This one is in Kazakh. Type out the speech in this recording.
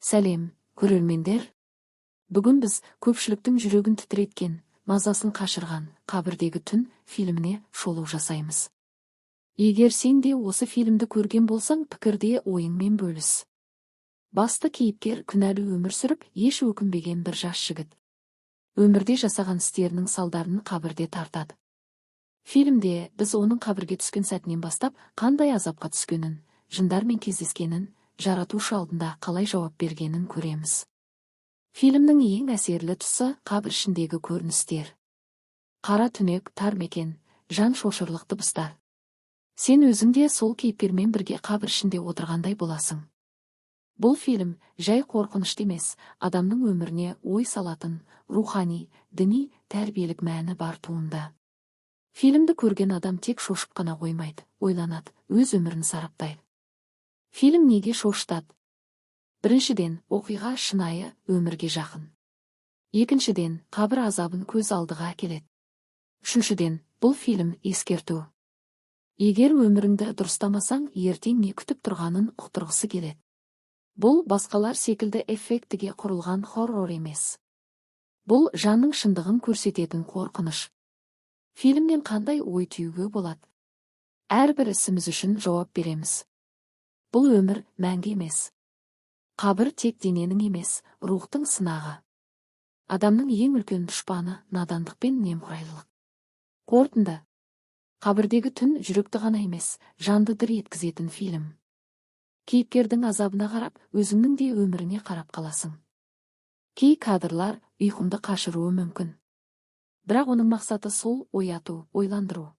Сәлем, көрермендер. Бүгін біз көпшіліктің жүрегін тітіреткен, мазасын қашырған «Қабірдегі түн» фильміне шолу жасаймыз. Егер сен де осы фильмді көрген болсаң, пікірде ойыңмен бөліс. Басты кейіпкер күнәлі өмір сүріп, еш өкінбеген бір жас жігіт. Өмірде жасаған істерінің салдарын қабірде тартады. Фильмде біз оның қабірге түскен сәтінен бастап қандай азапқа түскенін, жындармен кездескенін, жаратушы алдында қалай жауап бергенін көреміз. Фильмнің ең әсерлі тұсы қабір ішіндегі көріністер. Қара түнек, тар мекен, жан шошырлық дыбыстар. Сен өзің де сол кейіпкермен бірге қабір ішінде отырғандай боласың. Бұл фильм жай қорқынышты емес, адамның өміріне ой салатын, рухани, діни, тәрбиелік мәні бар туынды. Фильмді көрген адам тек шошып қана қоймайды, ойланады, өз өмірін сараптайды. Фильм неге шошытады? Біріншіден, оқиға шынайы, өмірге жақын. Екіншіден, қабір азабын көз алдыға әкеледі. Үшіншіден, бұл фильм ескерту. Егер өміріңді дұрыстамасаң, ертең не күтіп тұрғанын ұқтырғысы келеді. Бұл басқалар секілді эффектіге құрылған хоррор емес. Бұл жанның шындығын көрсететін қорқыныш. Фильмнен қандай ой түюге болады? Әрбір ісіміз үшін жауап береміз. Бұл өмір мәңгі емес. Қабір тек дененің емес, рухтың сынағы. Адамның ең үлкен дұшпаны надандық пен немқұрайлылық. Қорытынды. Қабірдегі түн жүректі ғана емес, жанды дір еткізетін фильм. Кейіпкердің азабына қарап, өзіңнің де өміріне қарап қаласың. Кей кадрлар ұйқыңды қашыруы мүмкін. Бірақ оның мақсаты сол ояту, ойландыру.